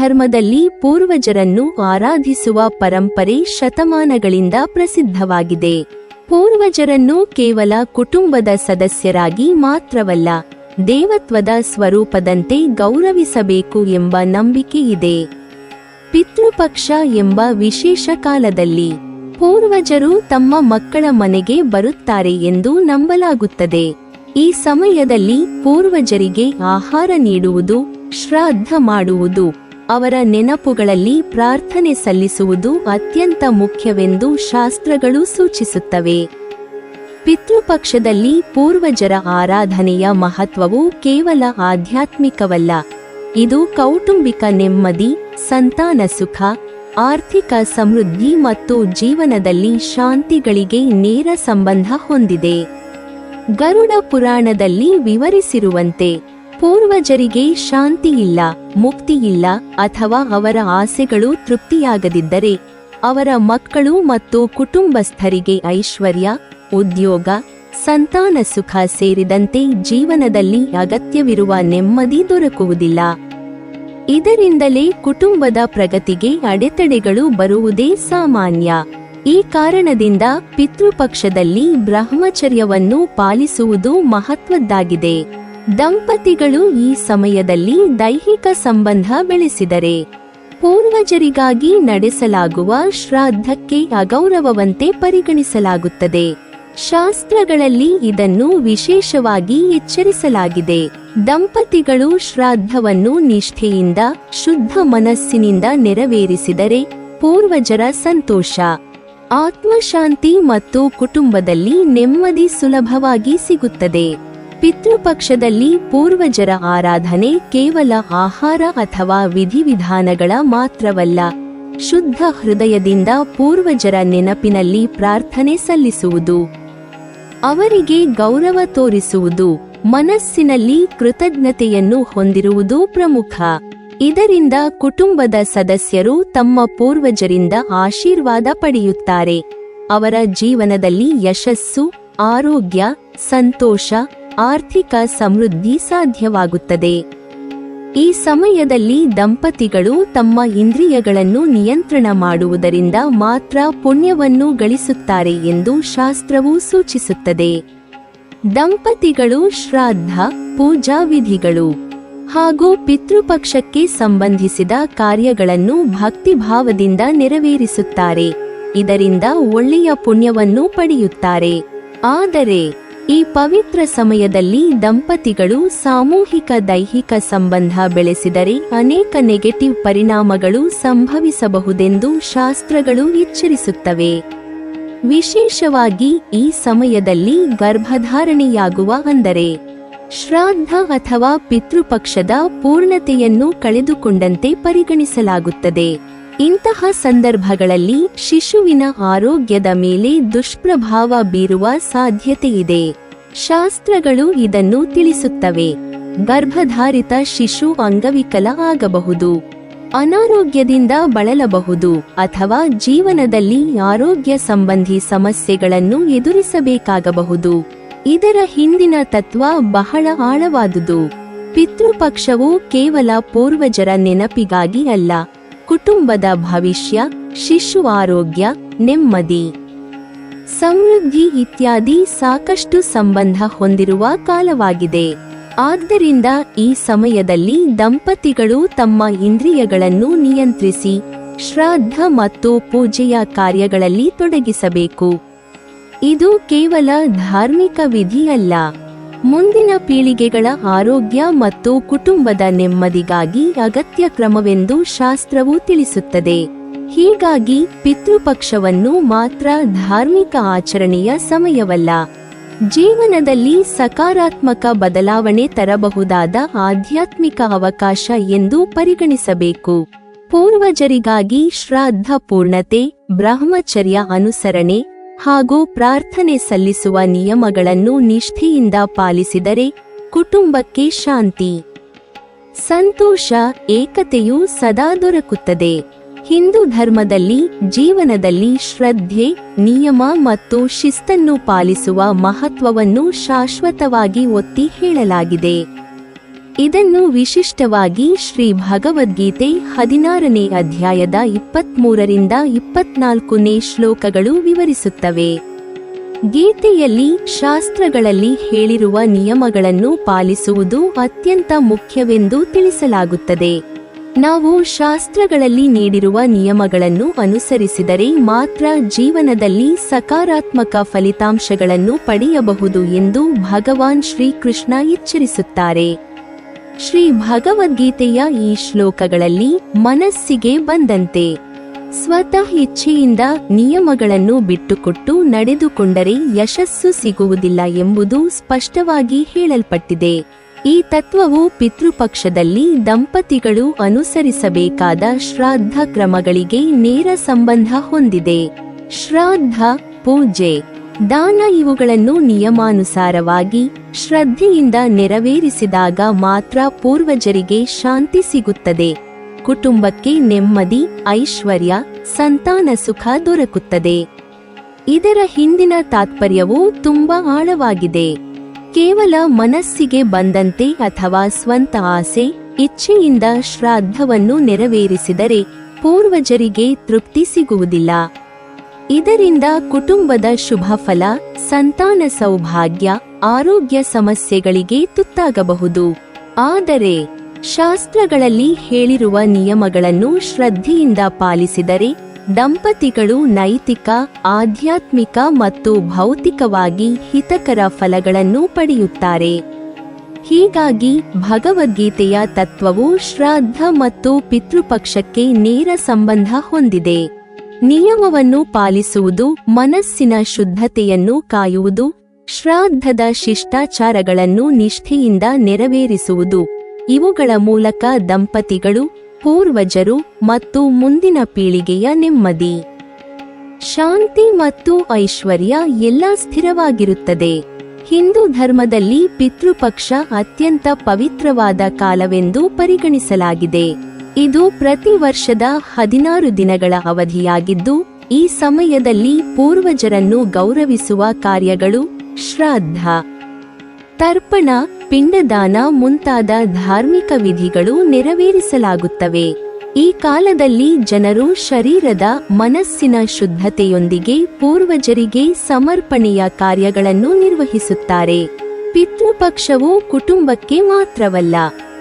ಧರ್ಮದಲ್ಲಿ ಪೂರ್ವಜರನ್ನು ಆರಾಧಿಸುವ ಪರಂಪರೆ ಶತಮಾನಗಳಿಂದ ಪ್ರಸಿದ್ಧವಾಗಿದೆ. ಪೂರ್ವಜರನ್ನು ಕೇವಲ ಕುಟುಂಬದ ಸದಸ್ಯರಾಗಿ ಮಾತ್ರವಲ್ಲ, ದೇವತ್ವದ ಸ್ವರೂಪದಂತೆ ಗೌರವಿಸಬೇಕು ಎಂಬ ನಂಬಿಕೆ ಇದೆ. ಪಿತೃಪಕ್ಷ ಎಂಬ ವಿಶೇಷ ಕಾಲದಲ್ಲಿ ಪೂರ್ವಜರು ತಮ್ಮ ಮಕ್ಕಳ ಮನೆಗೆ ಬರುತ್ತಾರೆ ಎಂದು ನಂಬಲಾಗುತ್ತದೆ. ಈ ಸಮಯದಲ್ಲಿ ಪೂರ್ವಜರಿಗೆ ಆಹಾರ ನೀಡುವುದು, ಶ್ರಾದ್ದ ಮಾಡುವುದು, ಅವರ ನೆನಪುಗಳಲ್ಲಿ ಪ್ರಾರ್ಥನೆ ಸಲ್ಲಿಸುವುದು ಅತ್ಯಂತ ಮುಖ್ಯವೆಂದು ಶಾಸ್ತ್ರಗಳು ಸೂಚಿಸುತ್ತವೆ. ಪಿತೃಪಕ್ಷದಲ್ಲಿ ಪೂರ್ವಜರ ಆರಾಧನೆಯ ಮಹತ್ವವು ಕೇವಲ ಆಧ್ಯಾತ್ಮಿಕವಲ್ಲ, ಇದು ಕೌಟುಂಬಿಕ ನೆಮ್ಮದಿ, ಸಂತಾನ ಸುಖ, ಆರ್ಥಿಕ ಸಮೃದ್ಧಿ ಮತ್ತು ಜೀವನದಲ್ಲಿ ಶಾಂತಿಗಳಿಗೆ ನೇರ ಸಂಬಂಧ ಹೊಂದಿದೆ. ಗರುಡ ಪುರಾಣದಲ್ಲಿ ವಿವರಿಸಿರುವಂತೆ, ಪೂರ್ವಜರಿಗೆ ಶಾಂತಿಯಿಲ್ಲ, ಮುಕ್ತಿಯಿಲ್ಲ ಅಥವಾ ಅವರ ಆಸೆಗಳು ತೃಪ್ತಿಯಾಗದಿದ್ದರೆ ಅವರ ಮಕ್ಕಳು ಮತ್ತು ಕುಟುಂಬಸ್ಥರಿಗೆ ಐಶ್ವರ್ಯ, ಉದ್ಯೋಗ, ಸಂತಾನ ಸುಖ ಸೇರಿದಂತೆ ಜೀವನದಲ್ಲಿ ಅಗತ್ಯವಿರುವ ನೆಮ್ಮದಿ ದೊರಕುವುದಿಲ್ಲ. ಇದರಿಂದಲೇ ಕುಟುಂಬದ ಪ್ರಗತಿಗೆ ಅಡೆತಡೆಗಳು ಬರುವುದೇ ಸಾಮಾನ್ಯ. ಈ ಕಾರಣದಿಂದ ಪಿತೃಪಕ್ಷದಲ್ಲಿ ಬ್ರಹ್ಮಚರ್ಯವನ್ನು ಪಾಲಿಸುವುದು ಮಹತ್ವದ್ದಾಗಿದೆ. ದಂಪತಿಗಳು ಈ ಸಮಯದಲ್ಲಿ ದೈಹಿಕ ಸಂಬಂಧ ಬೆಳೆಸಿದರೆ ಪೂರ್ವಜರಿಗಾಗಿ ನಡೆಸಲಾಗುವ ಶ್ರಾದ್ದಕ್ಕೆ ಅಗೌರವವಂತೆ ಪರಿಗಣಿಸಲಾಗುತ್ತದೆ. ಶಾಸ್ತ್ರಗಳಲ್ಲಿ ಇದನ್ನು ವಿಶೇಷವಾಗಿ ಎಚ್ಚರಿಸಲಾಗಿದೆ. ದಂಪತಿಗಳು ಶ್ರಾದ್ದವನ್ನು ನಿಷ್ಠೆಯಿಂದ, ಶುದ್ಧ ಮನಸ್ಸಿನಿಂದ ನೆರವೇರಿಸಿದರೆ ಪೂರ್ವಜರ ಸಂತೋಷ, ಆತ್ಮಶಾಂತಿ ಮತ್ತು ಕುಟುಂಬದಲ್ಲಿ ನೆಮ್ಮದಿ ಸುಲಭವಾಗಿ ಸಿಗುತ್ತದೆ. ಪಿತೃಪಕ್ಷದಲ್ಲಿ ಪೂರ್ವಜರ ಆರಾಧನೆ ಕೇವಲ ಆಹಾರ ಅಥವಾ ವಿಧಿವಿಧಾನಗಳ ಮಾತ್ರವಲ್ಲ, ಶುದ್ಧ ಹೃದಯದಿಂದ ಪೂರ್ವಜರ ನೆನಪಿನಲ್ಲಿ ಪ್ರಾರ್ಥನೆ ಸಲ್ಲಿಸುವುದು, ಅವರಿಗೆ ಗೌರವ ತೋರಿಸುವುದು, ಮನಸ್ಸಿನಲ್ಲಿ ಕೃತಜ್ಞತೆಯನ್ನು ಹೊಂದಿರುವುದು ಪ್ರಮುಖ. ಇದರಿಂದ ಕುಟುಂಬದ ಸದಸ್ಯರು ತಮ್ಮ ಪೂರ್ವಜರಿಂದ ಆಶೀರ್ವಾದ ಪಡೆಯುತ್ತಾರೆ. ಅವರ ಜೀವನದಲ್ಲಿ ಯಶಸ್ಸು, ಆರೋಗ್ಯ, ಸಂತೋಷ, ಆರ್ಥಿಕ ಸಮೃದ್ಧಿ ಸಾಧ್ಯವಾಗುತ್ತದೆ. ಈ ಸಮಯದಲ್ಲಿ ದಂಪತಿಗಳು ತಮ್ಮ ಇಂದ್ರಿಯಗಳನ್ನು ನಿಯಂತ್ರಣ ಮಾಡುವುದರಿಂದ ಮಾತ್ರ ಪುಣ್ಯವನ್ನು ಗಳಿಸುತ್ತಾರೆ ಎಂದು ಶಾಸ್ತ್ರವು ಸೂಚಿಸುತ್ತದೆ. ದಂಪತಿಗಳು ಶ್ರಾದ್ದ, ಪೂಜಾ ವಿಧಿಗಳು ಹಾಗೂ ಪಿತೃಪಕ್ಷಕ್ಕೆ ಸಂಬಂಧಿಸಿದ ಕಾರ್ಯಗಳನ್ನು ಭಕ್ತಿಭಾವದಿಂದ ನೆರವೇರಿಸುತ್ತಾರೆ. ಇದರಿಂದ ಒಳ್ಳೆಯ ಪುಣ್ಯವನ್ನು ಪಡೆಯುತ್ತಾರೆ. ಆದರೆ ಈ ಪವಿತ್ರ ಸಮಯದಲ್ಲಿ ದಂಪತಿಗಳು ಸಾಮೂಹಿಕ ದೈಹಿಕ ಸಂಬಂಧ ಬೆಳೆಸಿದರೆ ಅನೇಕ ನೆಗೆಟಿವ್ ಪರಿಣಾಮಗಳು ಸಂಭವಿಸಬಹುದೆಂದು ಶಾಸ್ತ್ರಗಳು ಎಚ್ಚರಿಸುತ್ತವೆ. ವಿಶೇಷವಾಗಿ ಈ ಸಮಯದಲ್ಲಿ ಗರ್ಭಧಾರಣೆಯಾಗುವ ಅಂದರೆ ಶ್ರಾದ್ದ ಅಥವಾ ಪಿತೃಪಕ್ಷದ ಪೂರ್ಣತೆಯನ್ನು ಕಳೆದುಕೊಂಡಂತೆ ಪರಿಗಣಿಸಲಾಗುತ್ತದೆ. ಇಂತಹ ಸಂದರ್ಭಗಳಲ್ಲಿ ಶಿಶುವಿನ ಆರೋಗ್ಯದ ಮೇಲೆ ದುಷ್ಪ್ರಭಾವ ಬೀರುವ ಸಾಧ್ಯತೆಯಿದೆ. ಶಾಸ್ತ್ರಗಳು ಇದನ್ನು ತಿಳಿಸುತ್ತವೆ. ಗರ್ಭಧಾರಿತ ಶಿಶು ಅಂಗವಿಕಲ ಆಗಬಹುದು, ಅನಾರೋಗ್ಯದಿಂದ ಬಳಲಬಹುದು ಅಥವಾ ಜೀವನದಲ್ಲಿ ಆರೋಗ್ಯ ಸಂಬಂಧಿ ಸಮಸ್ಯೆಗಳನ್ನು ಎದುರಿಸಬೇಕಾಗಬಹುದು. ಇದರ ಹಿಂದಿನ ತತ್ವ ಬಹಳ ಆಳವಾದುದು. ಪಿತೃಪಕ್ಷವು ಕೇವಲ ಪೂರ್ವಜರ ನೆನಪಿಗಾಗಿ ಅಲ್ಲ, ಕುಟುಂಬದ ಭವಿಷ್ಯ, ಶಿಶು ಆರೋಗ್ಯ, ನೆಮ್ಮದಿ, ಸಮೃದ್ಧಿ ಇತ್ಯಾದಿ ಸಾಕಷ್ಟು ಸಂಬಂಧ ಹೊಂದಿರುವ ಕಾಲವಾಗಿದೆ. ಆದ್ದರಿಂದ ಈ ಸಮಯದಲ್ಲಿ ದಂಪತಿಗಳು ತಮ್ಮ ಇಂದ್ರಿಯಗಳನ್ನು ನಿಯಂತ್ರಿಸಿ ಶ್ರಾದ್ದ ಮತ್ತು ಪೂಜೆಯ ಕಾರ್ಯಗಳಲ್ಲಿ ತೊಡಗಿಸಬೇಕು. ಇದು ಕೇವಲ ಧಾರ್ಮಿಕ ವಿಧಿಯಲ್ಲ, ಮುಂದಿನ ಪೀಳಿಗೆಗಳ ಆರೋಗ್ಯ ಮತ್ತು ಕುಟುಂಬದ ನೆಮ್ಮದಿಗಾಗಿ ಅಗತ್ಯ ಕ್ರಮವೆಂದು ಶಾಸ್ತ್ರವು ತಿಳಿಸುತ್ತದೆ. ಹೀಗಾಗಿ ಪಿತೃಪಕ್ಷವನ್ನು ಮಾತ್ರ ಧಾರ್ಮಿಕ ಆಚರಣೆಯ ಸಮಯವಲ್ಲ, ಜೀವನದಲ್ಲಿ ಸಕಾರಾತ್ಮಕ ಬದಲಾವಣೆ ತರಬಹುದಾದ ಆಧ್ಯಾತ್ಮಿಕ ಅವಕಾಶ ಎಂದು ಪರಿಗಣಿಸಬೇಕು. ಪೂರ್ವಜರಿಗಾಗಿ ಶ್ರಾದ್ದ ಪೂರ್ಣತೆ, ಬ್ರಹ್ಮಚರ್ಯ ಅನುಸರಣೆ ಹಾಗೂ ಪ್ರಾರ್ಥನೆ ಸಲ್ಲಿಸುವ ನಿಯಮಗಳನ್ನು ನಿಷ್ಠೆಯಿಂದ ಪಾಲಿಸಿದರೆ ಕುಟುಂಬಕ್ಕೆ ಶಾಂತಿ, ಸಂತೋಷ, ಏಕತೆಯು ಸದಾ ದೊರಕುತ್ತದೆ. ಹಿಂದೂ ಧರ್ಮದಲ್ಲಿ ಜೀವನದಲ್ಲಿ ಶ್ರದ್ಧೆ, ನಿಯಮ ಮತ್ತು ಶಿಸ್ತನ್ನು ಪಾಲಿಸುವ ಮಹತ್ವವನ್ನು ಶಾಶ್ವತವಾಗಿ ಒತ್ತಿ ಹೇಳಲಾಗಿದೆ. ಇದನ್ನು ವಿಶಿಷ್ಟವಾಗಿ ಶ್ರೀ ಭಗವದ್ಗೀತೆ 16ನೇ ಅಧ್ಯಾಯದ 23ರಿಂದ 24ನೇ ಶ್ಲೋಕಗಳು ವಿವರಿಸುತ್ತವೆ. ಗೀತೆಯಲ್ಲಿ ಶಾಸ್ತ್ರಗಳಲ್ಲಿ ಹೇಳಿರುವ ನಿಯಮಗಳನ್ನು ಪಾಲಿಸುವುದು ಅತ್ಯಂತ ಮುಖ್ಯವೆಂದು ತಿಳಿಸಲಾಗುತ್ತದೆ. ನಾವು ಶಾಸ್ತ್ರಗಳಲ್ಲಿ ನೀಡಿರುವ ನಿಯಮಗಳನ್ನು ಅನುಸರಿಸಿದರೆ ಮಾತ್ರ ಜೀವನದಲ್ಲಿ ಸಕಾರಾತ್ಮಕ ಫಲಿತಾಂಶಗಳನ್ನು ಪಡೆಯಬಹುದು ಎಂದು ಭಗವಾನ್ ಶ್ರೀಕೃಷ್ಣ ಎಚ್ಚರಿಸುತ್ತಾರೆ. ಶ್ರೀ ಭಗವದ್ಗೀತೆಯ ಈ ಶ್ಲೋಕಗಳಲ್ಲಿ ಮನಸ್ಸಿಗೆ ಬಂದಂತೆ ಸ್ವತಃ ಇಚ್ಛೆಯಿಂದ ನಿಯಮಗಳನ್ನು ಬಿಟ್ಟುಕೊಟ್ಟು ನಡೆದುಕೊಂಡರೆ ಯಶಸ್ಸು ಸಿಗುವುದಿಲ್ಲ ಎಂಬುದು ಸ್ಪಷ್ಟವಾಗಿ ಹೇಳಲ್ಪಟ್ಟಿದೆ. ಈ ತತ್ವವು ಪಿತೃಪಕ್ಷದಲ್ಲಿ ದಂಪತಿಗಳು ಅನುಸರಿಸಬೇಕಾದ ಶ್ರಾದ್ದ ಕ್ರಮಗಳಿಗೆ ನೇರ ಸಂಬಂಧ ಹೊಂದಿದೆ. ಶ್ರಾದ್ದ, ಪೂಜೆ, ದಾನ ಇವುಗಳನ್ನು ನಿಯಮಾನುಸಾರವಾಗಿ ಶ್ರದ್ಧೆಯಿಂದ ನೆರವೇರಿಸಿದಾಗ ಮಾತ್ರ ಪೂರ್ವಜರಿಗೆ ಶಾಂತಿ ಸಿಗುತ್ತದೆ, ಕುಟುಂಬಕ್ಕೆ ನೆಮ್ಮದಿ, ಐಶ್ವರ್ಯ, ಸಂತಾನ ಸುಖ ದೊರಕುತ್ತದೆ. ಇದರ ಹಿಂದಿನ ತಾತ್ಪರ್ಯವು ತುಂಬಾ ಆಳವಾಗಿದೆ. ಕೇವಲ ಮನಸ್ಸಿಗೆ ಬಂದಂತೆ ಅಥವಾ ಸ್ವಂತ ಆಸೆ, ಇಚ್ಛೆಯಿಂದ ಶ್ರಾದ್ದವನ್ನು ನೆರವೇರಿಸಿದರೆ ಪೂರ್ವಜರಿಗೆ ತೃಪ್ತಿ ಸಿಗುವುದಿಲ್ಲ. ಇದರಿಂದ ಕುಟುಂಬದ ಶುಭ ಫಲ, ಸಂತಾನ ಸೌಭಾಗ್ಯ, ಆರೋಗ್ಯ ಸಮಸ್ಯೆಗಳಿಗೆ ತುತ್ತಾಗಬಹುದು. ಆದರೆ ಶಾಸ್ತ್ರಗಳಲ್ಲಿ ಹೇಳಿರುವ ನಿಯಮಗಳನ್ನು ಶ್ರದ್ಧೆಯಿಂದ ಪಾಲಿಸಿದರೆ ದಂಪತಿಗಳು ನೈತಿಕ, ಆಧ್ಯಾತ್ಮಿಕ ಮತ್ತು ಭೌತಿಕವಾಗಿ ಹಿತಕರ ಫಲಗಳನ್ನು ಪಡೆಯುತ್ತಾರೆ. ಹೀಗಾಗಿ ಭಗವದ್ಗೀತೆಯ ತತ್ವವು ಶ್ರಾದ್ದ ಮತ್ತು ಪಿತೃಪಕ್ಷಕ್ಕೆ ನೇರ ಸಂಬಂಧ ಹೊಂದಿದೆ. ನಿಯಮವನ್ನು ಪಾಲಿಸುವುದು ಮನಸ್ಸಿನ ಶುದ್ಧತೆಯನ್ನು ಕಾಯುವುದು, ಶ್ರಾದ್ದದ ಶಿಷ್ಟಾಚಾರಗಳನ್ನು ನಿಷ್ಠೆಯಿಂದ ನೆರವೇರಿಸುವುದು, ಇವುಗಳ ಮೂಲಕ ದಂಪತಿಗಳು, ಪೂರ್ವಜರು ಮತ್ತು ಮುಂದಿನ ಪೀಳಿಗೆಯ ನೆಮ್ಮದಿ, ಶಾಂತಿ ಮತ್ತು ಐಶ್ವರ್ಯ ಎಲ್ಲ ಸ್ಥಿರವಾಗಿರುತ್ತದೆ. ಹಿಂದೂ ಧರ್ಮದಲ್ಲಿ ಪಿತೃಪಕ್ಷ ಅತ್ಯಂತ ಪವಿತ್ರವಾದ ಕಾಲವೆಂದು ಪರಿಗಣಿಸಲಾಗಿದೆ. ಇದು ಪ್ರತಿ ವರ್ಷದ 16 ದಿನಗಳ ಅವಧಿಯಾಗಿದ್ದು, ಈ ಸಮಯದಲ್ಲಿ ಪೂರ್ವಜರನ್ನು ಗೌರವಿಸುವ ಕಾರ್ಯಗಳು ಶ್ರಾದ್ದ, ತರ್ಪಣ, ಪಿಂಡದಾನ ಮುಂತಾದ ಧಾರ್ಮಿಕ ವಿಧಿಗಳು ನೆರವೇರಿಸಲಾಗುತ್ತವೆ. ಈ ಕಾಲದಲ್ಲಿ ಜನರು ಶರೀರದ, ಮನಸ್ಸಿನ ಶುದ್ಧತೆಯೊಂದಿಗೆ ಪೂರ್ವಜರಿಗೆ ಸಮರ್ಪಣೆಯ ಕಾರ್ಯಗಳನ್ನು ನಿರ್ವಹಿಸುತ್ತಾರೆ. ಪಿತೃಪಕ್ಷವು ಕುಟುಂಬಕ್ಕೆ ಮಾತ್ರವಲ್ಲ,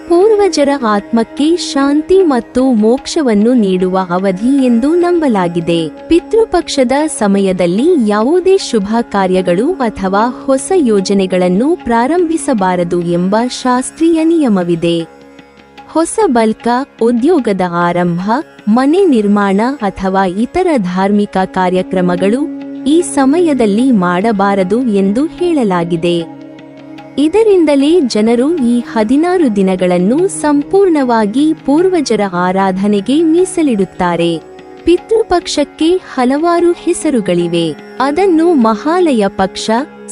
ಪೂರ್ವಜರ ಆತ್ಮಕ್ಕೆ ಶಾಂತಿ ಮತ್ತು ಮೋಕ್ಷವನ್ನು ನೀಡುವ ಅವಧಿ ಎಂದು ನಂಬಲಾಗಿದೆ. ಪಿತೃಪಕ್ಷದ ಸಮಯದಲ್ಲಿ ಯಾವುದೇ ಶುಭ ಕಾರ್ಯಗಳು ಅಥವಾ ಹೊಸ ಯೋಜನೆಗಳನ್ನು ಪ್ರಾರಂಭಿಸಬಾರದು ಎಂಬ ಶಾಸ್ತ್ರೀಯ ನಿಯಮವಿದೆ. ಹೊಸ ಬಲ್ಕ, ಉದ್ಯೋಗದ ಆರಂಭ, ಮನೆ ನಿರ್ಮಾಣ ಅಥವಾ ಇತರ ಧಾರ್ಮಿಕ ಕಾರ್ಯಕ್ರಮಗಳು ಈ ಸಮಯದಲ್ಲಿ ಮಾಡಬಾರದು ಎಂದು ಹೇಳಲಾಗಿದೆ. ಇದರಿಂದಲೇ ಜನರು ಈ 16 ದಿನಗಳನ್ನು ಸಂಪೂರ್ಣವಾಗಿ ಪೂರ್ವಜರ ಆರಾಧನೆಗೆ ಮೀಸಲಿಡುತ್ತಾರೆ. ಪಿತೃಪಕ್ಷಕ್ಕೆ ಹಲವಾರು ಹೆಸರುಗಳಿವೆ. ಅದನ್ನು ಮಹಾಲಯ ಪಕ್ಷ,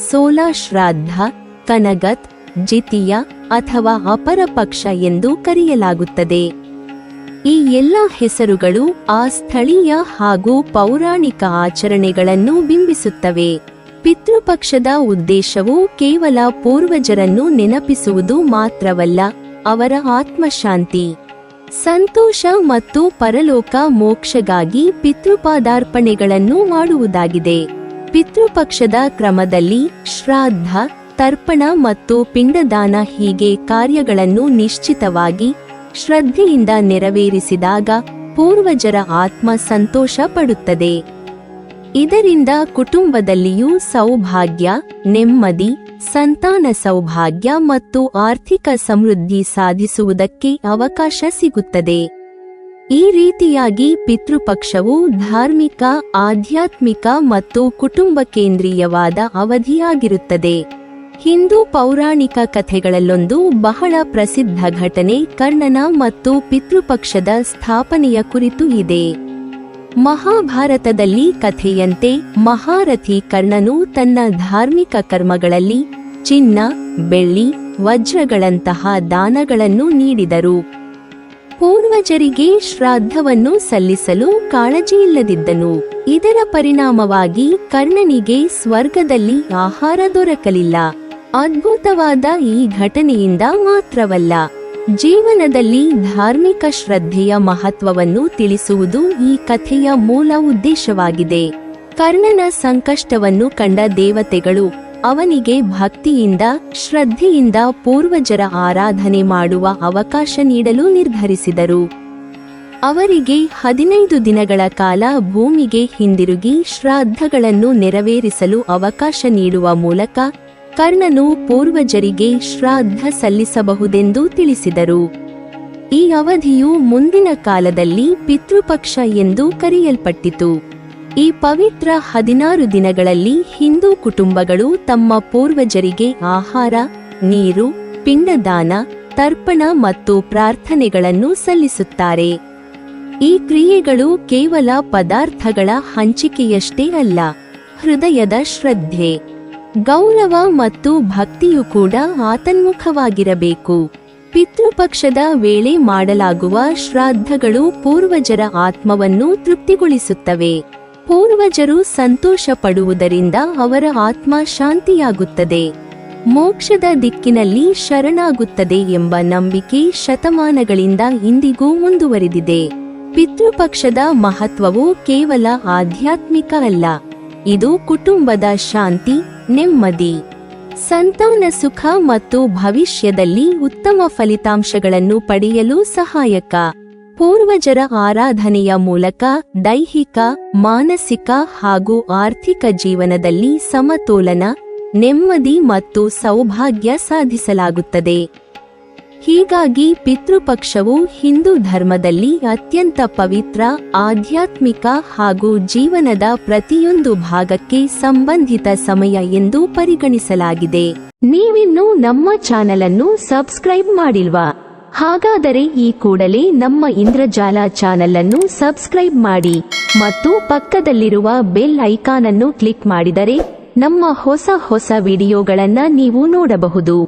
ಸೋಲಾ ಶ್ರಾದ್ದ, ಕನಗತ್, ಜಿತಿಯ ಅಥವಾ ಅಪರ ಪಕ್ಷ ಎಂದು ಕರೆಯಲಾಗುತ್ತದೆ. ಈ ಎಲ್ಲ ಹೆಸರುಗಳು ಆ ಸ್ಥಳೀಯ ಹಾಗೂ ಪೌರಾಣಿಕ ಆಚರಣೆಗಳನ್ನು ಬಿಂಬಿಸುತ್ತವೆ. ಪಿತೃಪಕ್ಷದ ಉದ್ದೇಶವು ಕೇವಲ ಪೂರ್ವಜರನ್ನು ನೆನಪಿಸುವುದು ಮಾತ್ರವಲ್ಲ, ಅವರ ಆತ್ಮಶಾಂತಿ, ಸಂತೋಷ ಮತ್ತು ಪರಲೋಕ ಮೋಕ್ಷಗಾಗಿ ಪಿತೃಪಾದಾರ್ಪಣೆಗಳನ್ನು ಮಾಡುವುದಾಗಿದೆ. ಪಿತೃಪಕ್ಷದ ಕ್ರಮದಲ್ಲಿ ಶ್ರಾದ್ದ, ತರ್ಪಣ ಮತ್ತು ಪಿಂಡದಾನ ಹೀಗೆ ಕಾರ್ಯಗಳನ್ನು ನಿಶ್ಚಿತವಾಗಿ ಶ್ರದ್ಧೆಯಿಂದ ನೆರವೇರಿಸಿದಾಗ ಪೂರ್ವಜರ ಆತ್ಮ ಸಂತೋಷ ಪಡುತ್ತದೆ. ಇದರಿಂದ ಕುಟುಂಬದಲ್ಲಿಯೂ ಸೌಭಾಗ್ಯ, ನೆಮ್ಮದಿ, ಸಂತಾನ ಸೌಭಾಗ್ಯ ಮತ್ತು ಆರ್ಥಿಕ ಸಮೃದ್ಧಿ ಸಾಧಿಸುವುದಕ್ಕೆ ಅವಕಾಶ ಸಿಗುತ್ತದೆ. ಈ ರೀತಿಯಾಗಿ ಪಿತೃಪಕ್ಷವು ಧಾರ್ಮಿಕ, ಆಧ್ಯಾತ್ಮಿಕ ಮತ್ತು ಕುಟುಂಬ ಕೇಂದ್ರೀಯವಾದ ಅವಧಿಯಾಗಿರುತ್ತದೆ. ಹಿಂದೂ ಪೌರಾಣಿಕ ಕಥೆಗಳಲ್ಲೊಂದು ಬಹಳ ಪ್ರಸಿದ್ಧ ಘಟನೆ ಕರ್ಣನ ಮತ್ತು ಪಿತೃಪಕ್ಷದ ಸ್ಥಾಪನೆಯ ಕುರಿತು ಇದೆ. ಮಹಾಭಾರತದಲ್ಲಿ ಕಥೆಯಂತೆ ಮಹಾರಥಿ ಕರ್ಣನು ತನ್ನ ಧಾರ್ಮಿಕ ಕರ್ಮಗಳಲ್ಲಿ ಚಿನ್ನ, ಬೆಳ್ಳಿ, ವಜ್ರಗಳಂತಹ ದಾನಗಳನ್ನು ನೀಡಿದರು. ಪೂರ್ವಜರಿಗೆ ಶ್ರಾದ್ದವನ್ನು ಸಲ್ಲಿಸಲು ಕಾಳಜಿಯಿಲ್ಲದಿದ್ದನು. ಇದರ ಪರಿಣಾಮವಾಗಿ ಕರ್ಣನಿಗೆ ಸ್ವರ್ಗದಲ್ಲಿ ಆಹಾರ ದೊರಕಲಿಲ್ಲ. ಅದ್ಭುತವಾದ ಈ ಘಟನೆಯಿಂದ ಮಾತ್ರವಲ್ಲ, ಜೀವನದಲ್ಲಿ ಧಾರ್ಮಿಕ ಶ್ರದ್ಧೆಯ ಮಹತ್ವವನ್ನು ತಿಳಿಸುವುದು ಈ ಕಥೆಯ ಮೂಲ ಉದ್ದೇಶವಾಗಿದೆ. ಕರ್ಣನ ಸಂಕಷ್ಟವನ್ನು ಕಂಡ ದೇವತೆಗಳು ಅವನಿಗೆ ಭಕ್ತಿಯಿಂದ, ಶ್ರದ್ಧೆಯಿಂದ ಪೂರ್ವಜರ ಆರಾಧನೆ ಮಾಡುವ ಅವಕಾಶ ನೀಡಲು ನಿರ್ಧರಿಸಿದರು. ಅವರಿಗೆ 15 ದಿನಗಳ ಕಾಲ ಭೂಮಿಗೆ ಹಿಂದಿರುಗಿ ಶ್ರಾದ್ದಗಳನ್ನು ನೆರವೇರಿಸಲು ಅವಕಾಶ ನೀಡುವ ಮೂಲಕ ಕರ್ಣನು ಪೂರ್ವಜರಿಗೆ ಶ್ರಾದ್ದ ಸಲ್ಲಿಸಬಹುದೆಂದು ತಿಳಿಸಿದರು. ಈ ಅವಧಿಯು ಮುಂದಿನ ಕಾಲದಲ್ಲಿ ಪಿತೃಪಕ್ಷ ಎಂದು ಕರೆಯಲ್ಪಟ್ಟಿತು. ಈ ಪವಿತ್ರ 16 ದಿನಗಳಲ್ಲಿ ಹಿಂದೂ ಕುಟುಂಬಗಳು ತಮ್ಮ ಪೂರ್ವಜರಿಗೆ ಆಹಾರ, ನೀರು, ಪಿಂಡದಾನ, ತರ್ಪಣ ಮತ್ತು ಪ್ರಾರ್ಥನೆಗಳನ್ನು ಸಲ್ಲಿಸುತ್ತಾರೆ. ಈ ಕ್ರಿಯೆಗಳು ಕೇವಲ ಪದಾರ್ಥಗಳ ಹಂಚಿಕೆಯಷ್ಟೇ ಅಲ್ಲ, ಹೃದಯದ ಶ್ರದ್ಧೆ, ಗೌರವ ಮತ್ತು ಭಕ್ತಿಯು ಕೂಡ ಆತನ್ಮುಖವಾಗಿರಬೇಕು. ಪಿತೃಪಕ್ಷದ ವೇಳೆ ಮಾಡಲಾಗುವ ಶ್ರಾದ್ದಗಳು ಪೂರ್ವಜರ ಆತ್ಮವನ್ನು ತೃಪ್ತಿಗೊಳಿಸುತ್ತವೆ. ಪೂರ್ವಜರು ಸಂತೋಷ ಪಡುವುದರಿಂದ ಅವರ ಆತ್ಮ ಶಾಂತಿಯಾಗುತ್ತದೆ, ಮೋಕ್ಷದ ದಿಕ್ಕಿನಲ್ಲಿ ಶರಣಾಗುತ್ತದೆ ಎಂಬ ನಂಬಿಕೆ ಶತಮಾನಗಳಿಂದ ಇಂದಿಗೂ ಮುಂದುವರಿದಿದೆ. ಪಿತೃಪಕ್ಷದ ಮಹತ್ವವು ಕೇವಲ ಆಧ್ಯಾತ್ಮಿಕ ಅಲ್ಲ, ಇದು ಕುಟುಂಬದ ಶಾಂತಿ, ನೆಮ್ಮದಿ, ಸಂತಾನ ಸುಖ ಮತ್ತು ಭವಿಷ್ಯದಲ್ಲಿ ಉತ್ತಮ ಫಲಿತಾಂಶಗಳನ್ನು ಪಡೆಯಲು ಸಹಾಯಕ. ಪೂರ್ವಜರ ಆರಾಧನೆಯ ಮೂಲಕ ದೈಹಿಕ, ಮಾನಸಿಕ ಹಾಗೂ ಆರ್ಥಿಕ ಜೀವನದಲ್ಲಿ ಸಮತೋಲನ, ನೆಮ್ಮದಿ ಮತ್ತು ಸೌಭಾಗ್ಯ ಸಾಧಿಸಲಾಗುತ್ತದೆ. ಹೀಗಾಗಿ ಪಿತೃಪಕ್ಷವು ಹಿಂದೂ ಧರ್ಮದಲ್ಲಿ ಅತ್ಯಂತ ಪವಿತ್ರ, ಆಧ್ಯಾತ್ಮಿಕ ಹಾಗೂ ಜೀವನದ ಪ್ರತಿಯೊಂದು ಭಾಗಕ್ಕೆ ಸಂಬಂಧಿತ ಸಮಯ ಎಂದು ಪರಿಗಣಿಸಲಾಗಿದೆ. ನೀವಿನ್ನೂ ನಮ್ಮ ಚಾನೆಲ್ ಅನ್ನು ಸಬ್ಸ್ಕ್ರೈಬ್ ಮಾಡಿಲ್ವಾ? ಹಾಗಾದರೆ ಈ ಕೂಡಲೇ ನಮ್ಮ ಇಂದ್ರಜಾಲ ಚಾನೆಲ್ ಅನ್ನು ಸಬ್ಸ್ಕ್ರೈಬ್ ಮಾಡಿ ಮತ್ತು ಪಕ್ಕದಲ್ಲಿರುವ ಬೆಲ್ ಐಕಾನ್ ಅನ್ನು ಕ್ಲಿಕ್ ಮಾಡಿದರೆ ನಮ್ಮ ಹೊಸ ವಿಡಿಯೋಗಳನ್ನು ನೀವು ನೋಡಬಹುದು.